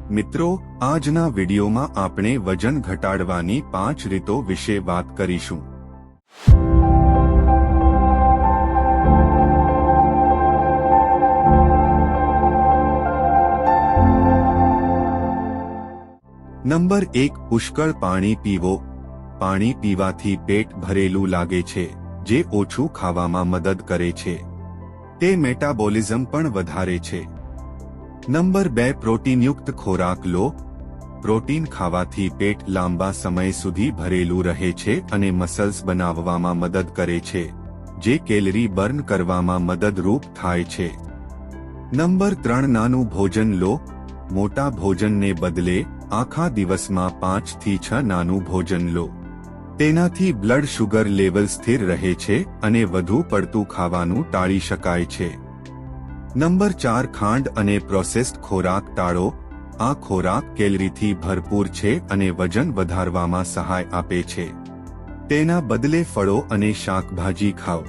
મિત્રો, આજના વિડીયોમાં આપણે વજન ઘટાડવાની 5 રીતો વિશે વાત કરીશું. નંબર 1. પુષ્કળ પાણી પીવો. પાણી પીવાથી પેટ ભરેલું લાગે છે, જે ઓછું ખાવામાં મદદ કરે છે. તે મેટાબોલિઝમ પણ વધારે છે. નંબર 2. પ્રોટીનયુક્ત ખોરાક લો. પ્રોટીન ખાવાથી પેટ લાંબા સમય સુધી ભરેલું રહે છે અને મસલ્સ બનાવવામાં મદદ કરે છે, જે કેલરી બર્ન કરવામાં મદદરૂપ થાય છે. નંબર 3. નાનું ભોજન લો. મોટા ભોજનને બદલે આખા દિવસમાં 5 થી 6 નાનું ભોજન લો. તેનાથી બ્લડ શુગર લેવલ સ્થિર રહે છે અને વધુ પડતું ખાવાનું ટાળી શકાય છે. નંબર 4. ખાંડ અને પ્રોસેસ્ડ ખોરાક ટાળો. આ ખોરાક કેલરીથી ભરપૂર છે અને વજન વધારવામાં સહાય આપે છે. તેના બદલે ફળો અને શાકભાજી ખાઓ.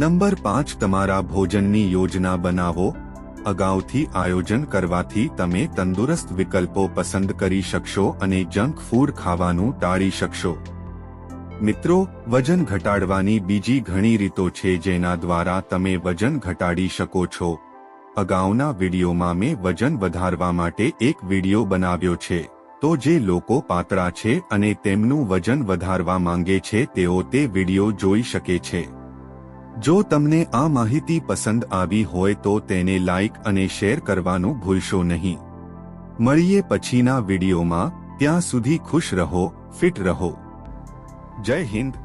નંબર 5. તમારા ભોજનની યોજના બનાવો. અગાઉથી આયોજન કરવાથી તમે તંદુરસ્ત વિકલ્પો પસંદ કરી શકશો અને જંક ફૂડ ખાવાનું ટાળી શકશો. મિત્રો, વજન ઘટાડવાની બીજી ઘણી રીતો છે જેના દ્વારા તમે વજન ઘટાડી શકો છો. અગાઉના વિડીયોમાં મેં વજન વધારવા માટે એક વિડીયો બનાવ્યો છે, તો જે લોકો પાતળા છે અને તેમનું વજન વધારવા માંગે છે તેઓ તે વિડીયો જોઈ શકે છે. જો તમને આ માહિતી પસંદ આવી હોય તો તેને લાઇક અને શેર કરવાનું ભૂલશો નહીં. મળીએ પછીના વિડીયોમાં. ત્યાં સુધી ખુશ રહો, ફિટ રહો. જય હિન્દ.